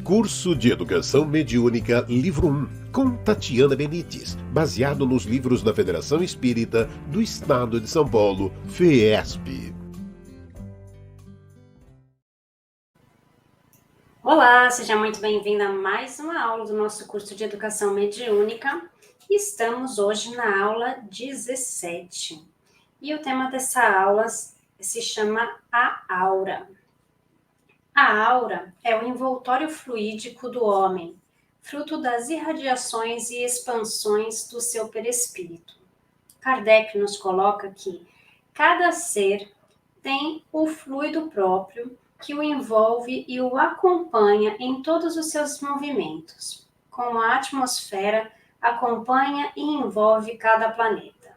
Curso de Educação Mediúnica, Livro 1, com Tatiana Benites, baseado nos livros da Federação Espírita do Estado de São Paulo, FEESP. Olá, seja muito bem-vinda a mais uma aula do nosso curso de Educação Mediúnica. Estamos hoje na aula 17. E o tema dessa aula se chama A Aura. A aura é o envoltório fluídico do homem, fruto das irradiações e expansões do seu perispírito. Kardec nos coloca que cada ser tem o fluido próprio que o envolve e o acompanha em todos os seus movimentos, como a atmosfera acompanha e envolve cada planeta.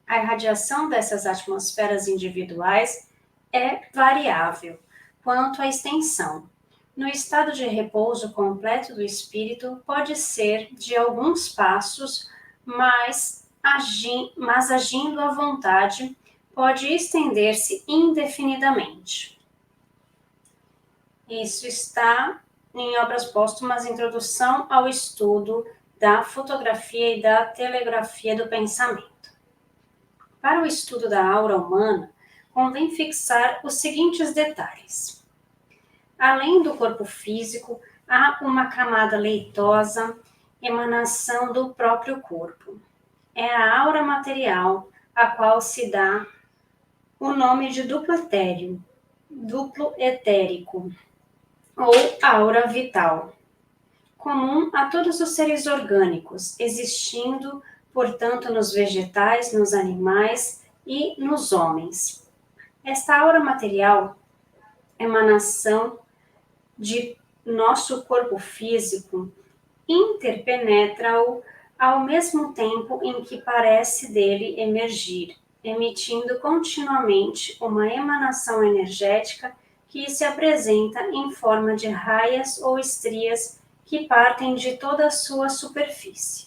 A irradiação dessas atmosferas individuais é variável quanto à extensão. No estado de repouso completo do espírito, pode ser de alguns passos, mas agindo à vontade, pode estender-se indefinidamente. Isso está em Obras Póstumas, Introdução ao Estudo da Fotografia e da Telegrafia do Pensamento. Para o estudo da aura humana, convém fixar os seguintes detalhes. Além do corpo físico, há uma camada leitosa, emanação do próprio corpo. É a aura material, a qual se dá o nome de duplo etérico, ou aura vital, comum a todos os seres orgânicos, existindo, portanto, nos vegetais, nos animais e nos homens. Esta aura material, emanação de nosso corpo físico, interpenetra-o ao mesmo tempo em que parece dele emergir, emitindo continuamente uma emanação energética que se apresenta em forma de raias ou estrias que partem de toda a sua superfície.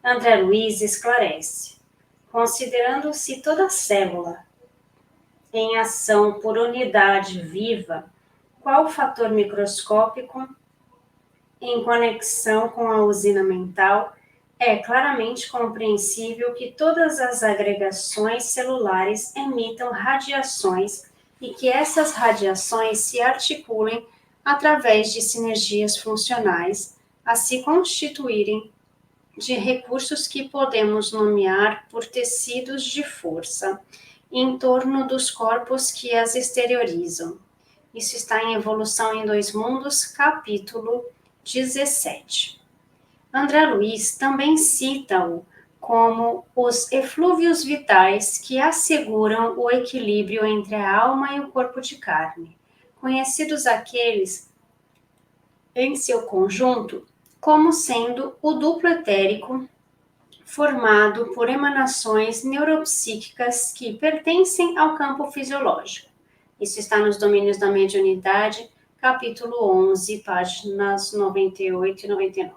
André Luiz esclarece: considerando-se toda célula em ação por unidade viva, qual fator microscópico em conexão com a usina mental, é claramente compreensível que todas as agregações celulares emitam radiações e que essas radiações se articulem através de sinergias funcionais a se constituírem de recursos que podemos nomear por tecidos de força em torno dos corpos que as exteriorizam. Isso está em Evolução em Dois Mundos, capítulo 17. André Luiz também cita-o como os eflúvios vitais que asseguram o equilíbrio entre a alma e o corpo de carne, conhecidos aqueles, em seu conjunto, como sendo o duplo etérico, formado por emanações neuropsíquicas que pertencem ao campo fisiológico. Isso está nos Domínios da Mediunidade, capítulo 11, páginas 98 e 99.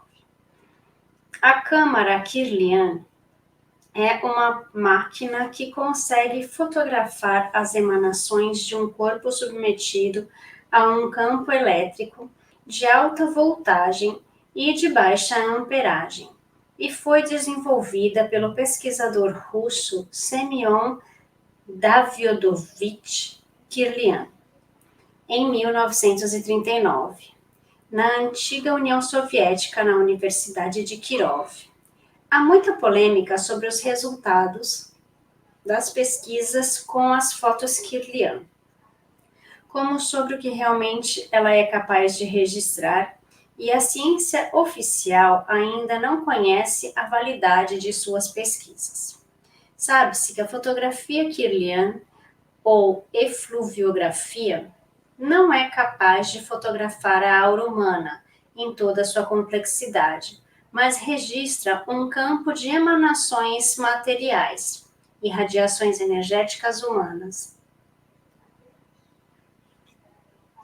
A câmara Kirlian é uma máquina que consegue fotografar as emanações de um corpo submetido a um campo elétrico de alta voltagem e de baixa amperagem, e foi desenvolvida pelo pesquisador russo Semyon Davyodovich Kirlian em 1939, na antiga União Soviética, na Universidade de Kirov. Há muita polêmica sobre os resultados das pesquisas com as fotos Kirlian, como sobre o que realmente ela é capaz de registrar, e a ciência oficial ainda não conhece a validade de suas pesquisas. Sabe-se que a fotografia Kirlian, ou efluviografia, não é capaz de fotografar a aura humana em toda a sua complexidade, mas registra um campo de emanações materiais e radiações energéticas humanas.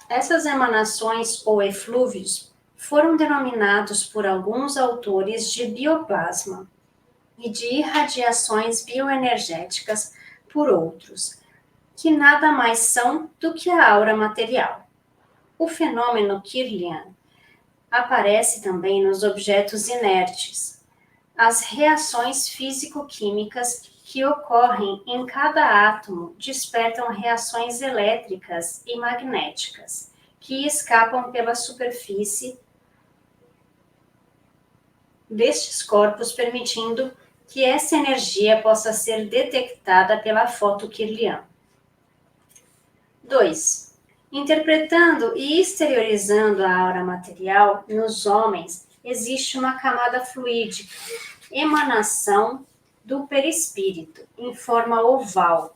Essas emanações ou eflúvios foram denominados por alguns autores de bioplasma e de irradiações bioenergéticas por outros, que nada mais são do que a aura material. O fenômeno Kirlian Aparece também nos objetos inertes. As reações físico-químicas que ocorrem em cada átomo despertam reações elétricas e magnéticas, que escapam pela superfície destes corpos, permitindo que essa energia possa ser detectada pela foto-Kirlian. 2. Interpretando e exteriorizando a aura material, nos homens existe uma camada fluídica, emanação do perispírito, em forma oval,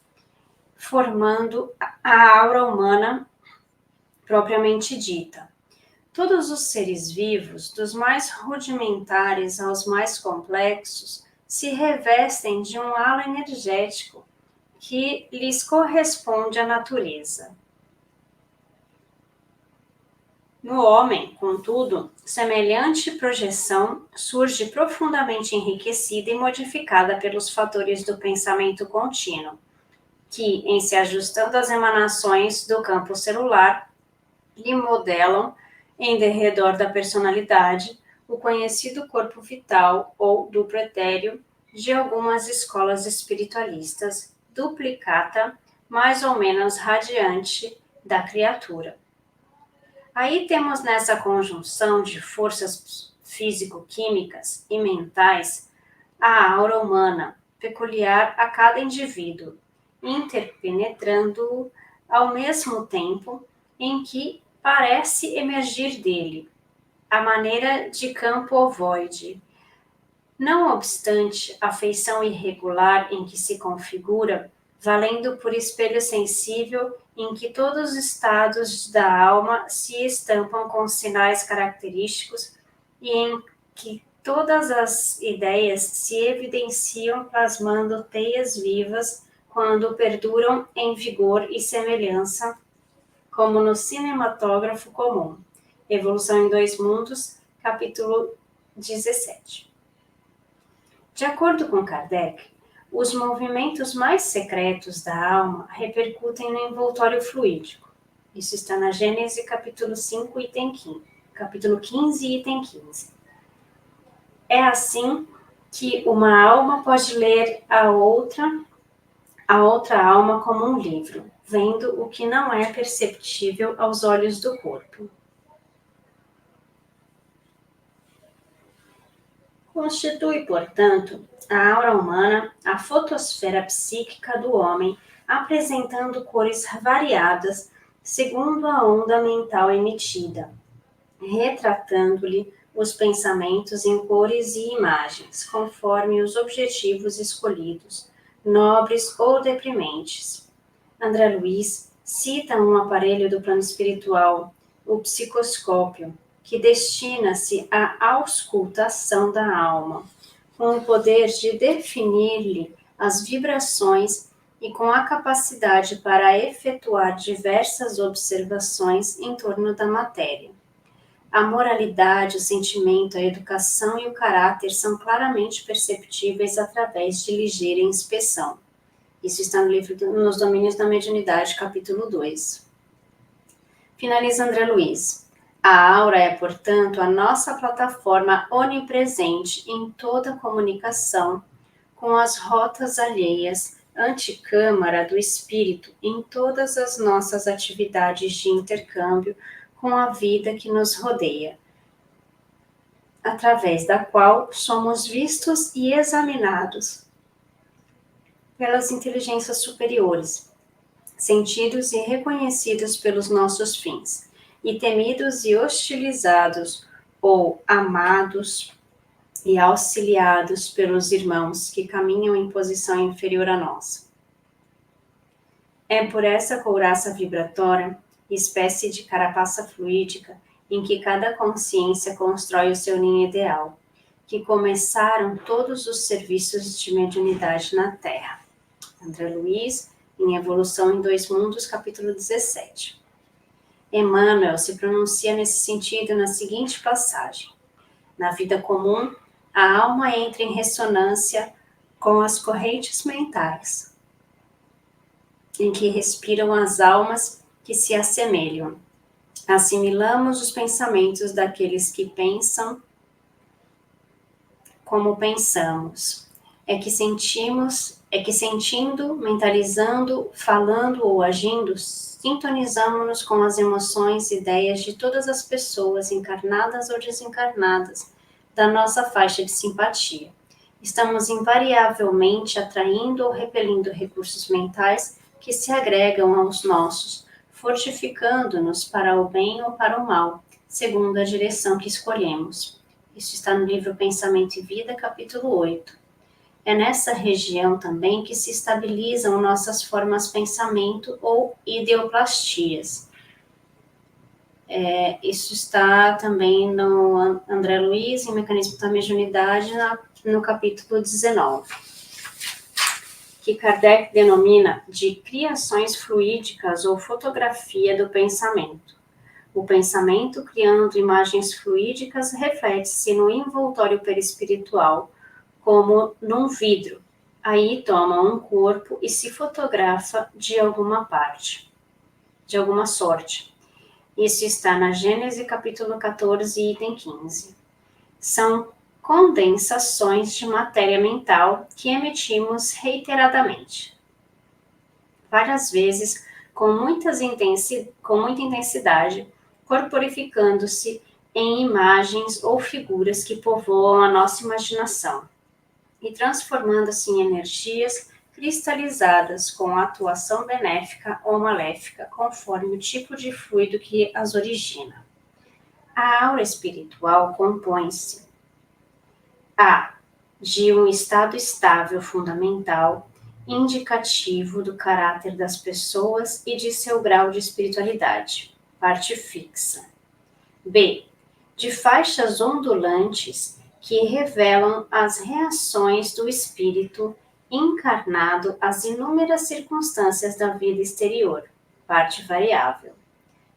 formando a aura humana propriamente dita. Todos os seres vivos, dos mais rudimentares aos mais complexos, se revestem de um halo energético que lhes corresponde à natureza. No homem, contudo, semelhante projeção surge profundamente enriquecida e modificada pelos fatores do pensamento contínuo, que, em se ajustando às emanações do campo celular, lhe modelam, em derredor da personalidade, o conhecido corpo vital ou duplo etéreo de algumas escolas espiritualistas, duplicata, mais ou menos radiante, da criatura. Aí temos nessa conjunção de forças físico-químicas e mentais a aura humana, peculiar a cada indivíduo, interpenetrando-o ao mesmo tempo em que parece emergir dele, à maneira de campo ovoide. Não obstante a feição irregular em que se configura, valendo por espelho sensível em que todos os estados da alma se estampam com sinais característicos e em que todas as ideias se evidenciam plasmando teias vivas quando perduram em vigor e semelhança, como no cinematógrafo comum. Evolução em Dois Mundos, capítulo 17. De acordo com Kardec, os movimentos mais secretos da alma repercutem no envoltório fluídico. Isso está na Gênese, capítulo 5, item 15, capítulo 15, item 15. É assim que uma alma pode ler a outra alma como um livro, vendo o que não é perceptível aos olhos do corpo. Constitui, portanto, a aura humana a fotosfera psíquica do homem, apresentando cores variadas segundo a onda mental emitida, retratando-lhe os pensamentos em cores e imagens, conforme os objetivos escolhidos, nobres ou deprimentes. André Luiz cita um aparelho do plano espiritual, o psicoscópio, que destina-se à auscultação da alma, com o poder de definir-lhe as vibrações e com a capacidade para efetuar diversas observações em torno da matéria. A moralidade, o sentimento, a educação e o caráter são claramente perceptíveis através de ligeira inspeção. Isso está no livro Nos Domínios da Mediunidade, capítulo 2. Finaliza André Luiz. A aura é, portanto, a nossa plataforma onipresente em toda comunicação com as rotas alheias, anticâmara do espírito em todas as nossas atividades de intercâmbio com a vida que nos rodeia, através da qual somos vistos e examinados pelas inteligências superiores, sentidos e reconhecidos pelos nossos fins, e temidos e hostilizados ou amados e auxiliados pelos irmãos que caminham em posição inferior à nossa. É por essa couraça vibratória, espécie de carapaça fluídica, em que cada consciência constrói o seu ninho ideal, que começaram todos os serviços de mediunidade na Terra. André Luiz, em Evolução em Dois Mundos, capítulo 17. Emmanuel se pronuncia nesse sentido na seguinte passagem: na vida comum, a alma entra em ressonância com as correntes mentais, em que respiram as almas que se assemelham. Assimilamos os pensamentos daqueles que pensam como pensamos. É que sentindo, mentalizando, falando ou agindo, sintonizamos-nos com as emoções e ideias de todas as pessoas, encarnadas ou desencarnadas, da nossa faixa de simpatia. Estamos invariavelmente atraindo ou repelindo recursos mentais que se agregam aos nossos, fortificando-nos para o bem ou para o mal, segundo a direção que escolhemos. Isso está no livro Pensamento e Vida, capítulo 8. É nessa região também que se estabilizam nossas formas de pensamento ou ideoplastias. Isso está também no André Luiz, em Mecanismo da Mediunidade, no capítulo 19, que Kardec denomina de criações fluídicas ou fotografia do pensamento. O pensamento, criando imagens fluídicas, reflete-se no envoltório perispiritual, como num vidro. Aí toma um corpo e se fotografa de alguma parte, de alguma sorte. Isso está na Gênesis capítulo 14, item 15. São condensações de matéria mental que emitimos reiteradamente, várias vezes, com muita intensidade, corporificando-se em imagens ou figuras que povoam a nossa imaginação e transformando-se em energias cristalizadas com atuação benéfica ou maléfica, conforme o tipo de fluido que as origina. A aura espiritual compõe-se de um estado estável fundamental, indicativo do caráter das pessoas e de seu grau de espiritualidade, parte fixa. B. De faixas ondulantes que revelam as reações do espírito encarnado às inúmeras circunstâncias da vida exterior, parte variável.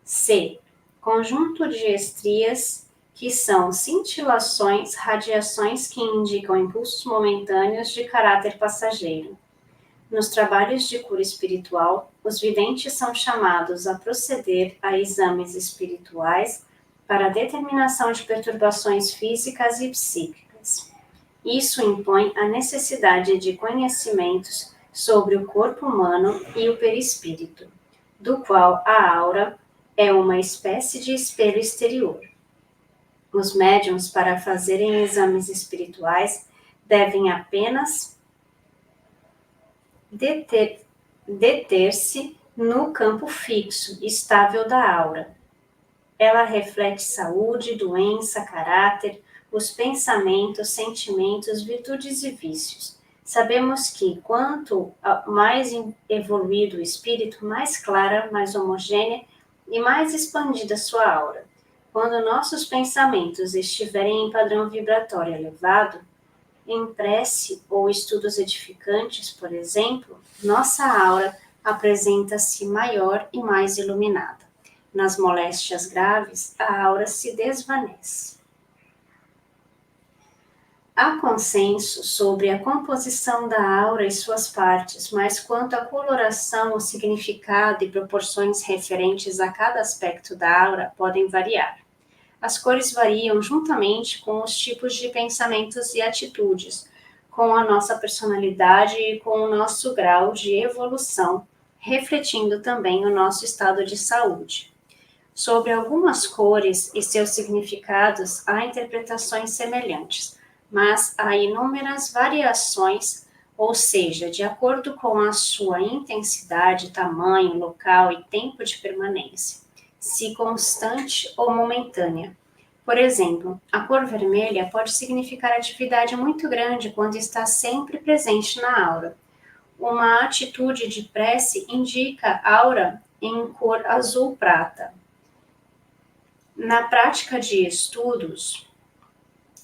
C. Conjunto de estrias que são cintilações, radiações que indicam impulsos momentâneos de caráter passageiro. Nos trabalhos de cura espiritual, os videntes são chamados a proceder a exames espirituais para a determinação de perturbações físicas e psíquicas. Isso impõe a necessidade de conhecimentos sobre o corpo humano e o perispírito, do qual a aura é uma espécie de espelho exterior. Os médiuns, para fazerem exames espirituais, devem apenas deter-se no campo fixo, estável da aura. Ela reflete saúde, doença, caráter, os pensamentos, sentimentos, virtudes e vícios. Sabemos que, quanto mais evoluído o espírito, mais clara, mais homogênea e mais expandida sua aura. Quando nossos pensamentos estiverem em padrão vibratório elevado, em prece ou estudos edificantes, por exemplo, nossa aura apresenta-se maior e mais iluminada. Nas moléstias graves, a aura se desvanece. Há consenso sobre a composição da aura e suas partes, mas quanto à coloração, o significado e proporções referentes a cada aspecto da aura podem variar. As cores variam juntamente com os tipos de pensamentos e atitudes, com a nossa personalidade e com o nosso grau de evolução, refletindo também o nosso estado de saúde. Sobre algumas cores e seus significados, há interpretações semelhantes, mas há inúmeras variações, ou seja, de acordo com a sua intensidade, tamanho, local e tempo de permanência, se constante ou momentânea. Por exemplo, a cor vermelha pode significar atividade muito grande quando está sempre presente na aura. Uma atitude de prece indica aura em cor azul-prata. Na prática de estudos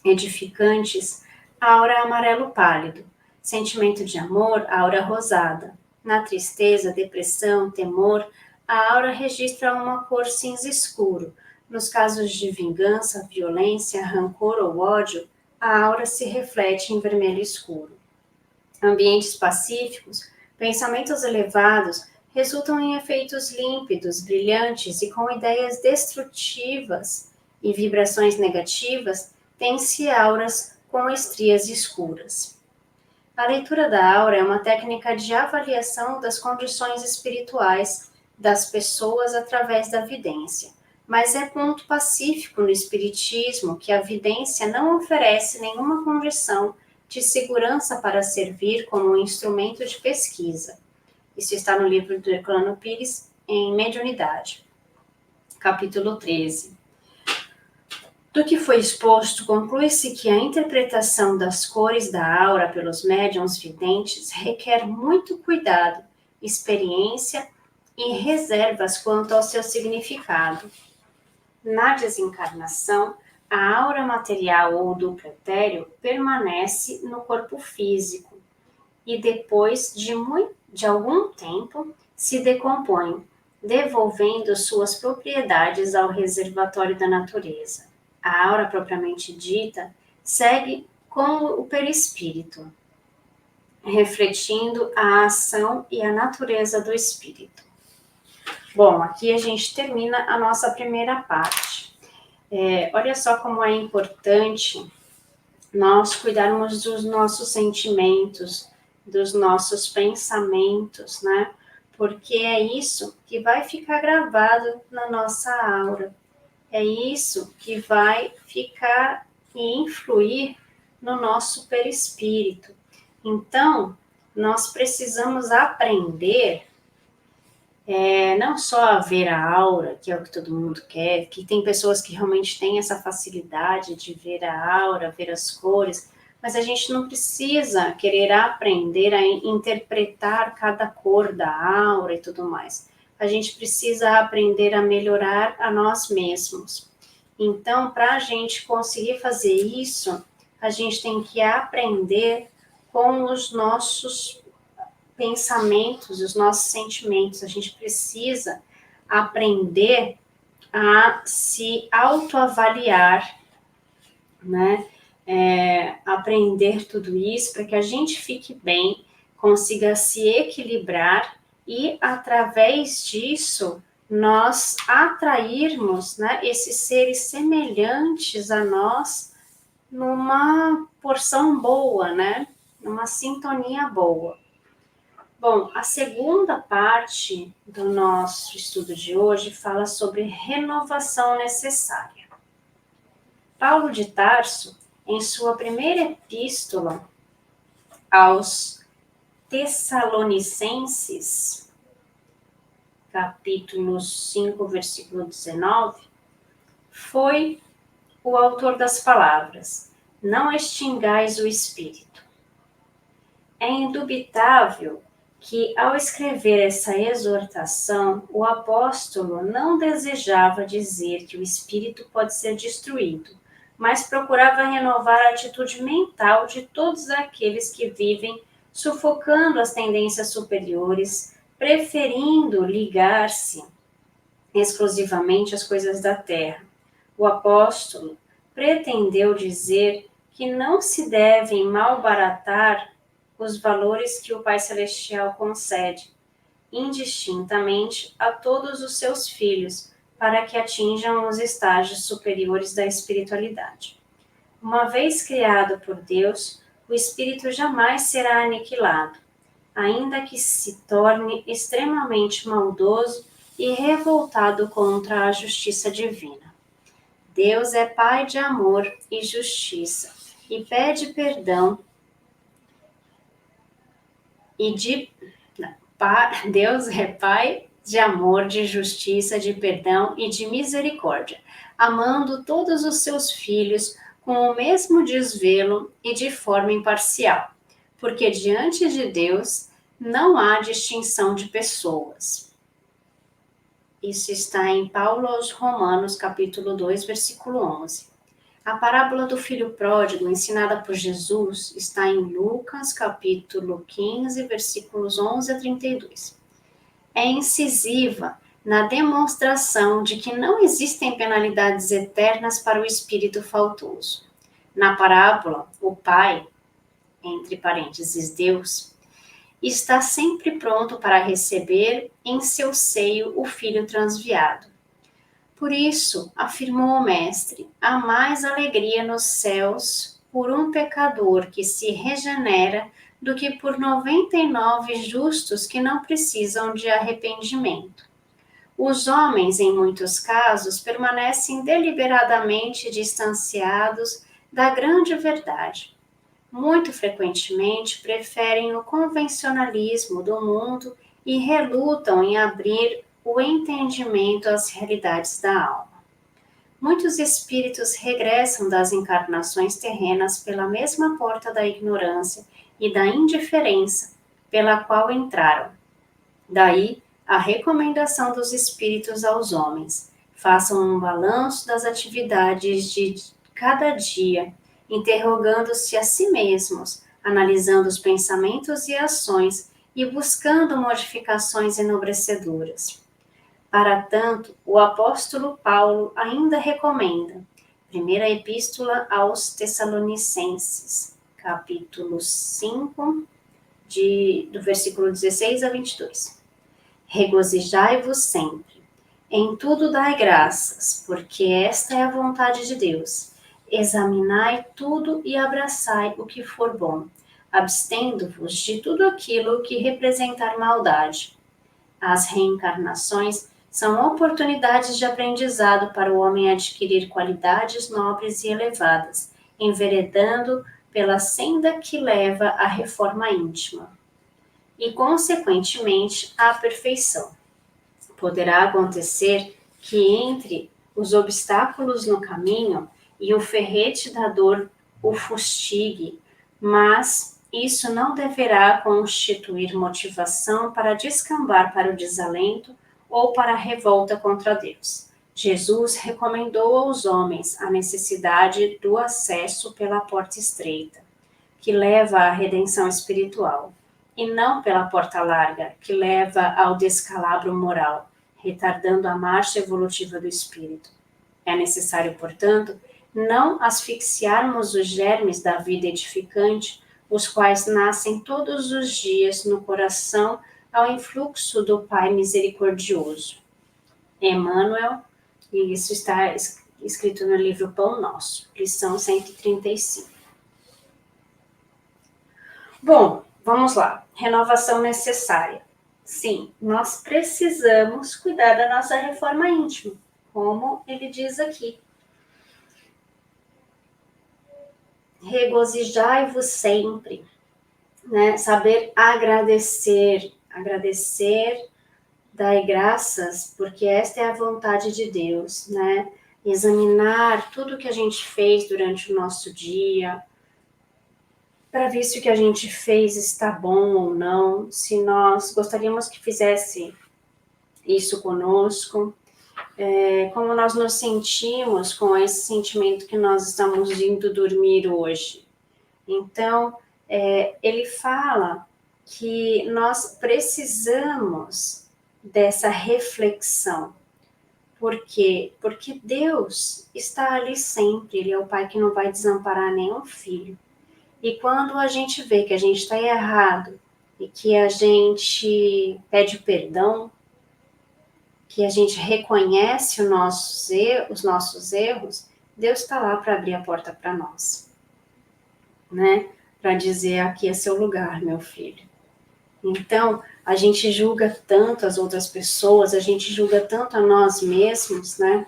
edificantes, aura amarelo pálido. Sentimento de amor, aura rosada. Na tristeza, depressão, temor, a aura registra uma cor cinza escuro. Nos casos de vingança, violência, rancor ou ódio, a aura se reflete em vermelho escuro. Ambientes pacíficos, pensamentos elevados resultam em efeitos límpidos, brilhantes e com ideias destrutivas e vibrações negativas, têm-se auras com estrias escuras. A leitura da aura é uma técnica de avaliação das condições espirituais das pessoas através da vidência, mas é ponto pacífico no espiritismo que a vidência não oferece nenhuma condição de segurança para servir como um instrumento de pesquisa. Isso está no livro do Herculano Pires, em Mediunidade, capítulo 13. Do que foi exposto, conclui-se que a interpretação das cores da aura pelos médiuns videntes requer muito cuidado, experiência e reservas quanto ao seu significado. Na desencarnação, a aura material ou duplo etéreo permanece no corpo físico e depois de algum tempo se decompõe, devolvendo suas propriedades ao reservatório da natureza. A aura propriamente dita segue com o perispírito, refletindo a ação e a natureza do espírito. Bom, aqui a gente termina a nossa primeira parte. Olha só como é importante nós cuidarmos dos nossos sentimentos, dos nossos pensamentos, né? Porque é isso que vai ficar gravado na nossa aura. É isso que vai ficar e influir no nosso perispírito. Então, nós precisamos aprender não só a ver a aura, que é o que todo mundo quer, que tem pessoas que realmente têm essa facilidade de ver a aura, ver as cores, mas a gente não precisa querer aprender a interpretar cada cor da aura e tudo mais. A gente precisa aprender a melhorar a nós mesmos. Então, para a gente conseguir fazer isso, a gente tem que aprender com os nossos pensamentos, os nossos sentimentos. A gente precisa aprender a se autoavaliar, né? Aprender tudo isso para que a gente fique bem, consiga se equilibrar e, através disso, nós atrairmos, né, esses seres semelhantes a nós numa porção boa, né? Numa sintonia boa. Bom, a segunda parte do nosso estudo de hoje fala sobre renovação necessária. Paulo de Tarso, em sua primeira epístola aos Tessalonicenses, capítulo 5, versículo 19, foi o autor das palavras: não extingais o espírito. É indubitável que, ao escrever essa exortação, o apóstolo não desejava dizer que o espírito pode ser destruído, mas procurava renovar a atitude mental de todos aqueles que vivem sufocando as tendências superiores, preferindo ligar-se exclusivamente às coisas da terra. O apóstolo pretendeu dizer que não se devem malbaratar os valores que o Pai Celestial concede, indistintamente, a todos os seus filhos, para que atinjam os estágios superiores da espiritualidade. Uma vez criado por Deus, o espírito jamais será aniquilado, ainda que se torne extremamente maldoso e revoltado contra a justiça divina. Deus é Pai de amor e justiça, e pede perdão Deus é Pai de amor, de justiça, de perdão e de misericórdia, amando todos os seus filhos com o mesmo desvelo e de forma imparcial, porque diante de Deus não há distinção de pessoas. Isso está em Paulo aos Romanos, capítulo 2, versículo 11. A parábola do filho pródigo, ensinada por Jesus, está em Lucas, capítulo 15, versículos 11 a 32. É incisiva na demonstração de que não existem penalidades eternas para o espírito faltoso. Na parábola, o Pai, entre parênteses, Deus, está sempre pronto para receber em seu seio o filho transviado. Por isso, afirmou o Mestre, há mais alegria nos céus por um pecador que se regenera do que por 99 justos que não precisam de arrependimento. Os homens, em muitos casos, permanecem deliberadamente distanciados da grande verdade. Muito frequentemente preferem o convencionalismo do mundo e relutam em abrir o entendimento às realidades da alma. Muitos espíritos regressam das encarnações terrenas pela mesma porta da ignorância e da indiferença pela qual entraram. Daí, a recomendação dos espíritos aos homens: façam um balanço das atividades de cada dia, interrogando-se a si mesmos, analisando os pensamentos e ações e buscando modificações enobrecedoras. Para tanto, o apóstolo Paulo ainda recomenda, primeira epístola aos Tessalonicenses, capítulo 5, do versículo 16 a 22. Regozijai-vos sempre, em tudo dai graças, porque esta é a vontade de Deus. Examinai tudo e abraçai o que for bom, abstendo-vos de tudo aquilo que representar maldade. As reencarnações são oportunidades de aprendizado para o homem adquirir qualidades nobres e elevadas, enveredando pela senda que leva à reforma íntima e, consequentemente, à perfeição. Poderá acontecer que entre os obstáculos no caminho e o ferrete da dor o fustigue, mas isso não deverá constituir motivação para descambar para o desalento ou para a revolta contra Deus. Jesus recomendou aos homens a necessidade do acesso pela porta estreita, que leva à redenção espiritual, e não pela porta larga, que leva ao descalabro moral, retardando a marcha evolutiva do espírito. É necessário, portanto, não asfixiarmos os germes da vida edificante, os quais nascem todos os dias no coração ao influxo do Pai misericordioso. Emmanuel, e isso está escrito no livro Pão Nosso, lição 135. Bom, vamos lá. Renovação necessária. Sim, nós precisamos cuidar da nossa reforma íntima, como ele diz aqui. Regozijai-vos sempre, né? Saber agradecer, dai graças, porque esta é a vontade de Deus, né? Examinar tudo que a gente fez durante o nosso dia, para ver se o que a gente fez está bom ou não, se nós gostaríamos que fizesse isso conosco, como nós nos sentimos com esse sentimento que nós estamos indo dormir hoje. Então, ele fala que nós precisamos dessa reflexão. Por quê? Porque Deus está ali sempre, Ele é o Pai que não vai desamparar nenhum filho. E quando a gente vê que a gente está errado e que a gente pede perdão, que a gente reconhece os nossos erros, Deus está lá para abrir a porta para nós, né? Para dizer, aqui é seu lugar, meu filho. Então, a gente julga tanto as outras pessoas, a gente julga tanto a nós mesmos, né?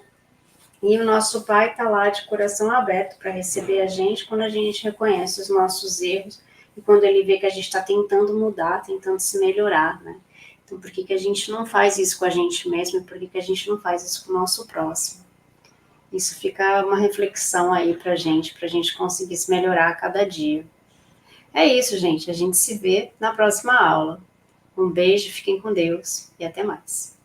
E o nosso Pai está lá de coração aberto para receber a gente quando a gente reconhece os nossos erros e quando Ele vê que a gente está tentando mudar, tentando se melhorar, né? Então, por que a gente não faz isso com a gente mesmo e por que a gente não faz isso com o nosso próximo? Isso fica uma reflexão aí para a gente conseguir se melhorar a cada dia. É isso, gente. A gente se vê na próxima aula. Um beijo, fiquem com Deus e até mais.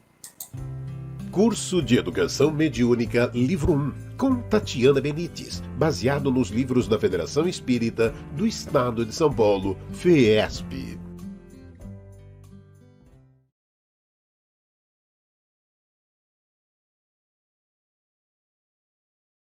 Curso de Educação Mediúnica, livro 1, com Tatiana Benites, baseado nos livros da Federação Espírita do Estado de São Paulo, FEESP.